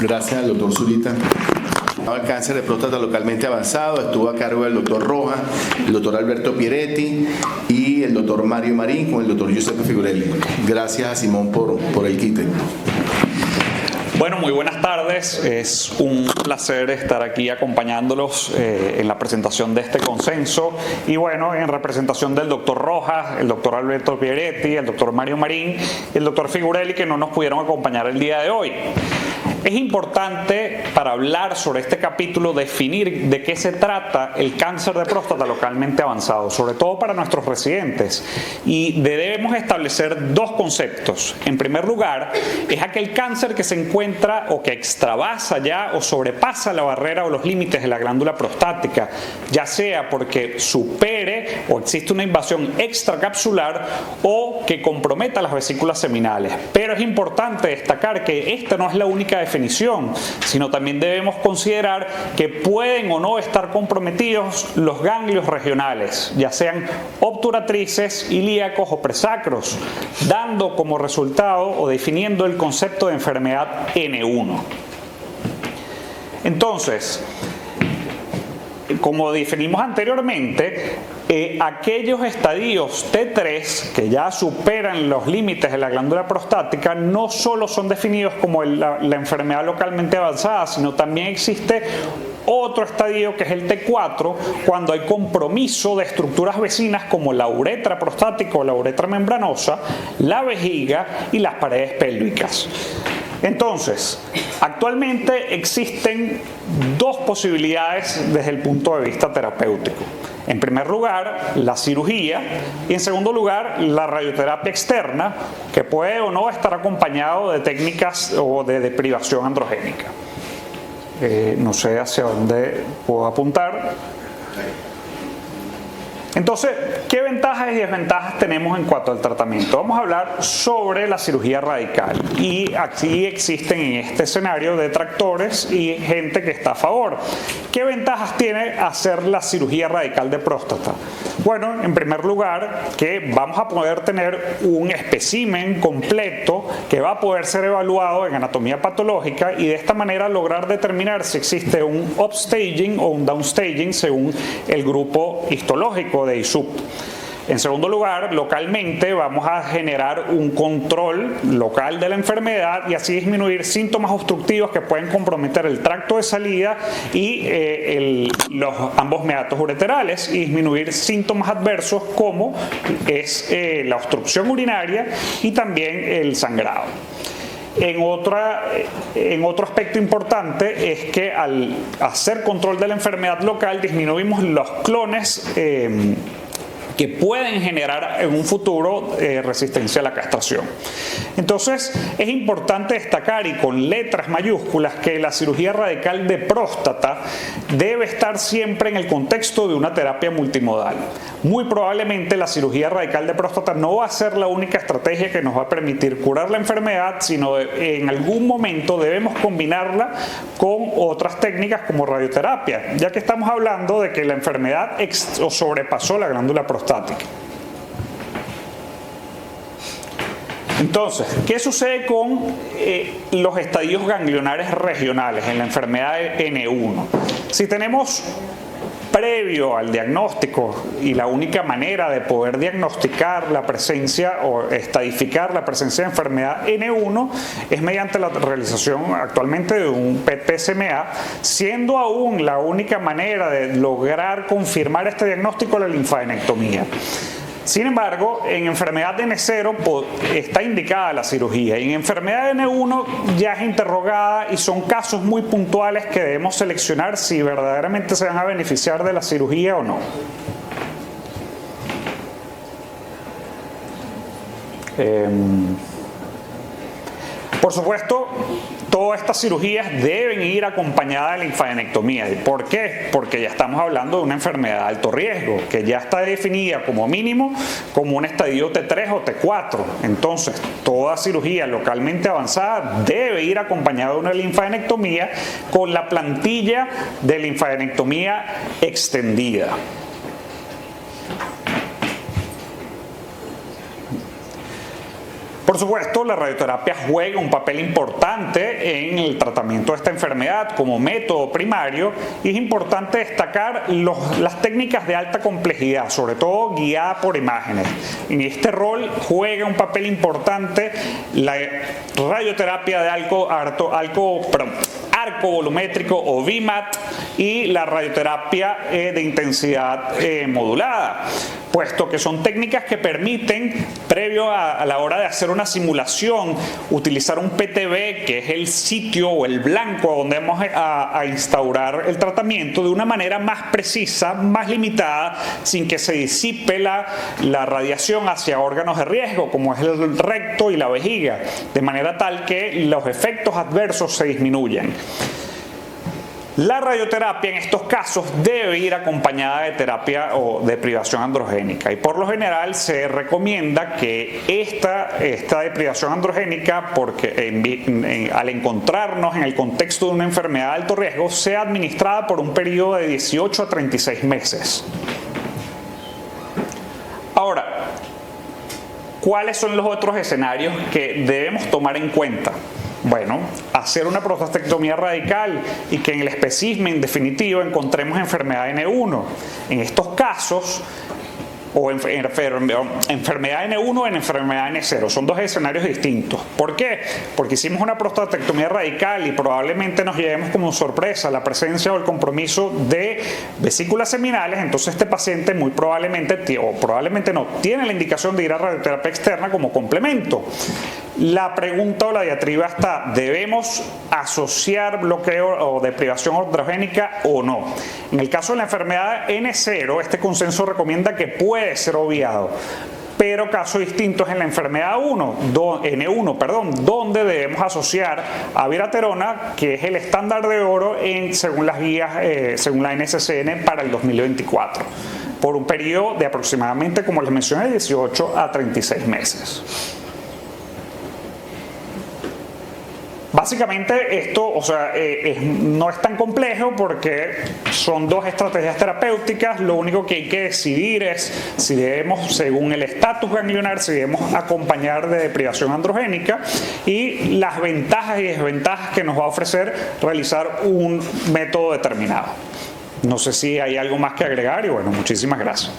Gracias al doctor Zurita. El cáncer de próstata localmente avanzado estuvo a cargo del doctor Rojas, el doctor Alberto Pieretti y el doctor Mario Marín con el doctor Giuseppe Figurelli. Gracias a Simón por el quite. Bueno, muy buenas tardes. Es un placer estar aquí acompañándolos en la presentación de este consenso y bueno, en representación del doctor Rojas, el doctor Alberto Pieretti, el doctor Mario Marín y el doctor Figurelli, que no nos pudieron acompañar el día de hoy. Es importante para hablar sobre este capítulo definir de qué se trata el cáncer de próstata localmente avanzado, sobre todo para nuestros residentes, y debemos establecer dos conceptos. En primer lugar, es aquel cáncer que se encuentra o que extravasa ya o sobrepasa la barrera o los límites de la glándula prostática, ya sea porque supere o existe una invasión extracapsular o que comprometa las vesículas seminales. Pero es importante destacar que esta no es la única definición, sino también debemos considerar que pueden o no estar comprometidos los ganglios regionales, ya sean obturatrices, ilíacos o presacros, dando como resultado o definiendo el concepto de enfermedad N1. Entonces, como definimos anteriormente, aquellos estadios T3 que ya superan los límites de la glándula prostática no solo son definidos como la enfermedad localmente avanzada, sino también existe otro estadio que es el T4, cuando hay compromiso de estructuras vecinas como la uretra prostática o la uretra membranosa, la vejiga y las paredes pélvicas. Entonces, actualmente existen dos posibilidades desde el punto de vista terapéutico. En primer lugar, la cirugía y en segundo lugar, la radioterapia externa, que puede o no estar acompañado de técnicas o de deprivación androgénica. No sé hacia dónde puedo apuntar. Entonces, ¿qué ventajas y desventajas tenemos en cuanto al tratamiento? Vamos a hablar sobre la cirugía radical y aquí existen en este escenario detractores y gente que está a favor. ¿Qué ventajas tiene hacer la cirugía radical de próstata? Bueno, en primer lugar, que vamos a poder tener un espécimen completo que va a poder ser evaluado en anatomía patológica y de esta manera lograr determinar si existe un upstaging o un downstaging según el grupo histológico de ISUP. En segundo lugar, localmente vamos a generar un control local de la enfermedad y así disminuir síntomas obstructivos que pueden comprometer el tracto de salida y ambos meatos ureterales y disminuir síntomas adversos como es la obstrucción urinaria y también el sangrado. En otro aspecto importante es que al hacer control de la enfermedad local disminuimos los clones que pueden generar en un futuro resistencia a la castración. Entonces, es importante destacar y con letras mayúsculas que la cirugía radical de próstata debe estar siempre en el contexto de una terapia multimodal. Muy probablemente la cirugía radical de próstata no va a ser la única estrategia que nos va a permitir curar la enfermedad, sino en algún momento debemos combinarla con otras técnicas como radioterapia, ya que estamos hablando de que la enfermedad sobrepasó la glándula prostática. Entonces, ¿qué sucede con los estadios ganglionares regionales en la enfermedad N1? Si tenemos previo al diagnóstico y la única manera de poder diagnosticar la presencia o estadificar la presencia de enfermedad N1 es mediante la realización actualmente de un PET-PSMA, siendo aún la única manera de lograr confirmar este diagnóstico la linfadenectomía. Sin embargo, en enfermedad de N0 está indicada la cirugía y en enfermedad de N1 ya es interrogada y son casos muy puntuales que debemos seleccionar si verdaderamente se van a beneficiar de la cirugía o no. Por supuesto, todas estas cirugías deben ir acompañadas de linfadenectomía. ¿Y por qué? Porque ya estamos hablando de una enfermedad de alto riesgo, que ya está definida como mínimo como un estadio T3 o T4. Entonces, toda cirugía localmente avanzada debe ir acompañada de una linfadenectomía con la plantilla de linfadenectomía extendida. Por supuesto, la radioterapia juega un papel importante en el tratamiento de esta enfermedad como método primario, y es importante destacar las técnicas de alta complejidad, sobre todo guiada por imágenes. En este rol juega un papel importante la radioterapia de arco volumétrico o VMAT y la radioterapia de intensidad modulada, puesto que son técnicas que permiten, previo a la hora de hacer una simulación, utilizar un PTB, que es el sitio o el blanco donde vamos a instaurar el tratamiento, de una manera más precisa, más limitada, sin que se disipe la radiación hacia órganos de riesgo, como es el recto y la vejiga, de manera tal que los efectos adversos se disminuyan. La radioterapia en estos casos debe ir acompañada de terapia o deprivación androgénica, y por lo general se recomienda que esta deprivación androgénica, porque al encontrarnos en el contexto de una enfermedad de alto riesgo, sea administrada por un periodo de 18 a 36 meses. Ahora, ¿cuáles son los otros escenarios que debemos tomar en cuenta? Bueno, hacer una prostatectomía radical y que en el espécimen definitivo encontremos enfermedad N1. En estos casos, o enfermedad N1 o en enfermedad N0. Son dos escenarios distintos. ¿Por qué? Porque hicimos una prostatectomía radical y probablemente nos llevemos como sorpresa la presencia o el compromiso de vesículas seminales. Entonces este paciente muy probablemente, o probablemente no, tiene la indicación de ir a radioterapia externa como complemento. La pregunta o la diatriba está: ¿debemos asociar bloqueo o deprivación androgénica o no? En el caso de la enfermedad N0, este consenso recomienda que puede ser obviado, pero casos distintos en la enfermedad N1, donde debemos asociar abiraterona, que es el estándar de oro según las guías, según la NCCN para el 2024, por un periodo de aproximadamente, como les mencioné, 18 a 36 meses. Básicamente esto, no es tan complejo porque son dos estrategias terapéuticas. Lo único que hay que decidir es si debemos, según el estatus ganglionar, si debemos acompañar de deprivación androgénica, y las ventajas y desventajas que nos va a ofrecer realizar un método determinado. No sé si hay algo más que agregar, y bueno, muchísimas gracias.